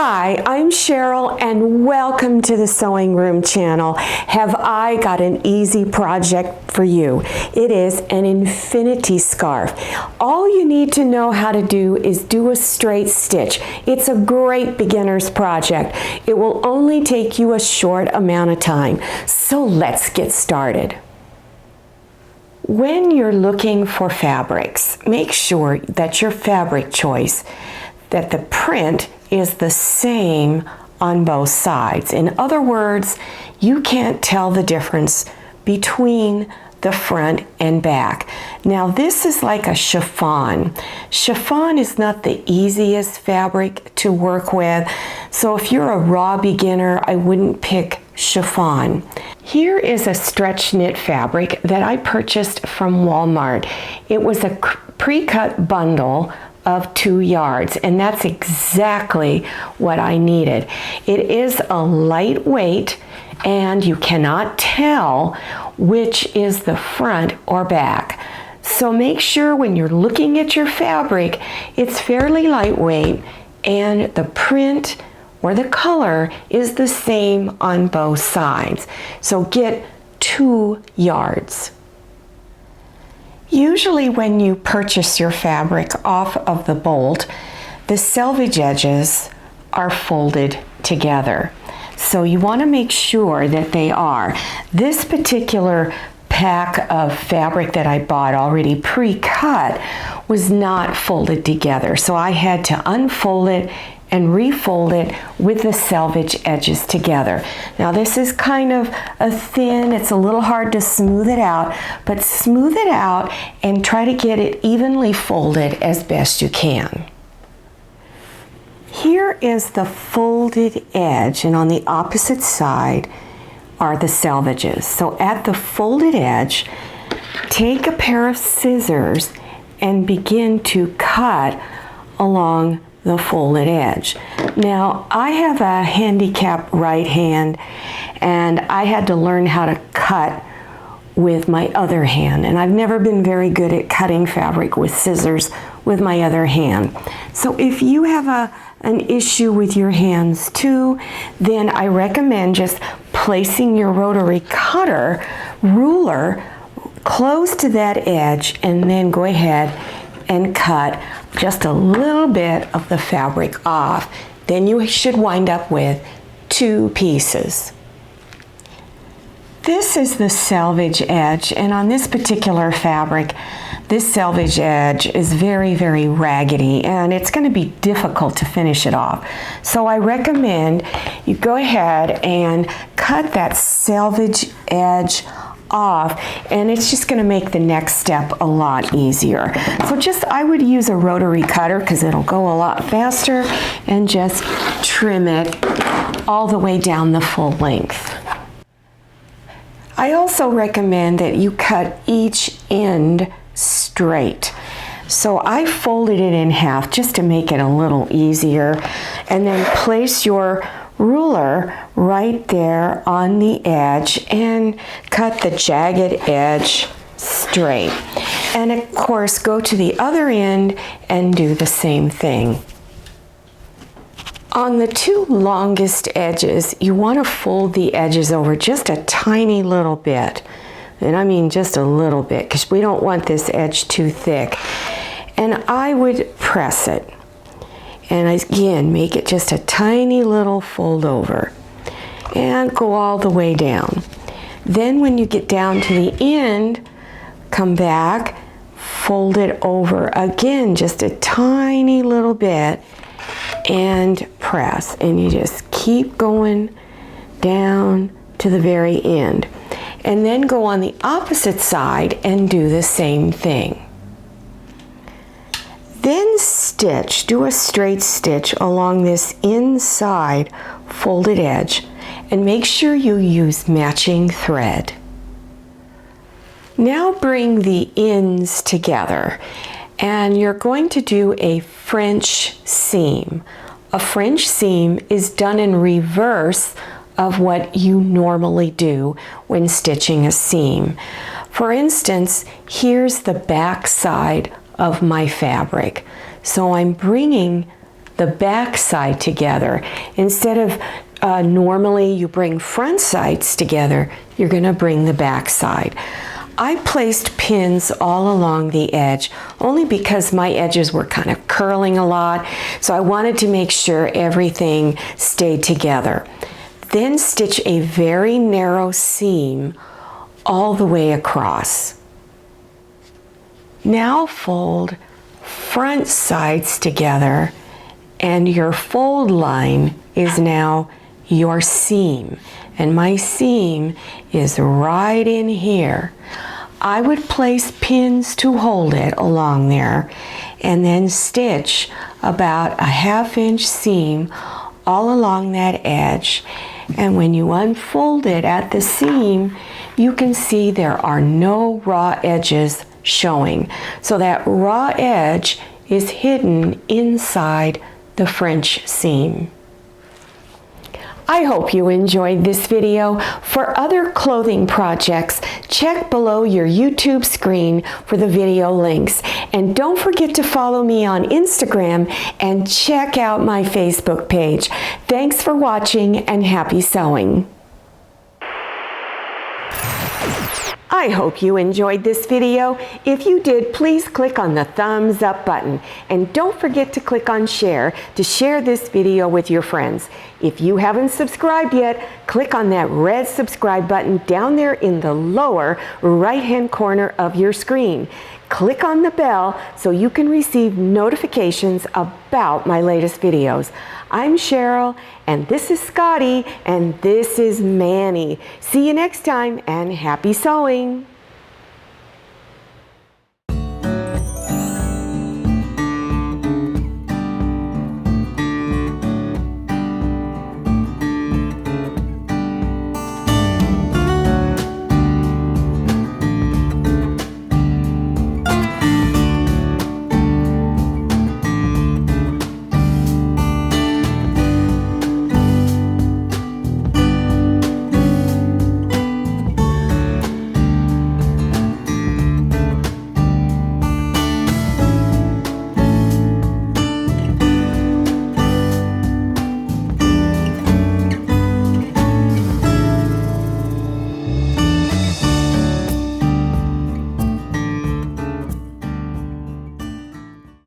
Hi, I'm Cheryl and welcome to the Sewing Room channel. Have I got an easy project for you? It is an infinity scarf. All you need to know how to do is do a straight stitch. It's a great beginner's project. It will only take you a short amount of time. So let's get started. When you're looking for fabrics, make sure that your fabric choice, that the print is the same on both sides. In other words, you can't tell the difference between the front and back. Now this is like a chiffon. Chiffon is not the easiest fabric to work with, so if you're a raw beginner, I wouldn't pick chiffon. Here is a stretch knit fabric that I purchased from Walmart. It was a pre-cut bundle of 2 yards, and that's exactly what I needed. It is a lightweight, and you cannot tell which is the front or back. So make sure when you're looking at your fabric, it's fairly lightweight and the print or the color is the same on both sides. So get 2 yards. Usually when you purchase your fabric off of the bolt, the selvage edges are folded together. So you want to make sure that they are. This particular pack of fabric that I bought already pre-cut was not folded together. So I had to unfold it and refold it with the selvage edges together. Now this is kind of a thin, it's a little hard to smooth it out, but smooth it out and try to get it evenly folded as best you can. Here is the folded edge, and on the opposite side are the selvages. So at the folded edge, take a pair of scissors and begin to cut along the folded edge. Now I have a handicapped right hand and I had to learn how to cut with my other hand, and I've never been very good at cutting fabric with scissors with my other hand. So if you have an issue with your hands too, then I recommend just placing your rotary cutter ruler close to that edge and then go ahead and cut just a little bit of the fabric off. Then you should wind up with 2 pieces. This is the selvage edge, and on this particular fabric, this selvage edge is very, very raggedy, and it's going to be difficult to finish it off. So I recommend you go ahead and cut that selvage edge off, and it's just going to make the next step a lot easier. So I would use a rotary cutter because it'll go a lot faster, and just trim it all the way down the full length. I also recommend that you cut each end straight. So I folded it in half just to make it a little easier, and then place your ruler right there on the edge and cut the jagged edge straight. And of course go to the other end and do the same thing. On the 2 longest edges, you want to fold the edges over just a tiny little bit. And I mean just a little bit, because we don't want this edge too thick. And I would press it. And again, make it just a tiny little fold over. And go all the way down. Then when you get down to the end, come back, fold it over again, just a tiny little bit, and press. And you just keep going down to the very end. And then go on the opposite side and do the same thing. Then stitch, do a straight stitch along this inside folded edge, and make sure you use matching thread. Now bring the ends together, and you're going to do a French seam. A French seam is done in reverse of what you normally do when stitching a seam. For instance, here's the back side of my fabric. So I'm bringing the back side together. Instead of normally you bring front sides together, you're going to bring the back side. I placed pins all along the edge only because my edges were kind of curling a lot, so I wanted to make sure everything stayed together. Then stitch a very narrow seam all the way across. Now fold front sides together, and your fold line is now your seam, and my seam is right in here. I would place pins to hold it along there and then stitch about a 1/2 inch seam all along that edge, and when you unfold it at the seam, you can see there are no raw edges showing. So that raw edge is hidden inside the French seam. I hope you enjoyed this video. For other clothing projects, check below your YouTube screen for the video links. And don't forget to follow me on Instagram and check out my Facebook page. Thanks for watching and happy sewing. I hope you enjoyed this video. If you did, please click on the thumbs up button. And don't forget to click on share to share this video with your friends. If you haven't subscribed yet, click on that red subscribe button down there in the lower right-hand corner of your screen. Click on the bell so you can receive notifications about my latest videos. I'm Cheryl, and this is Scotty, and this is Manny. See you next time, and happy sewing!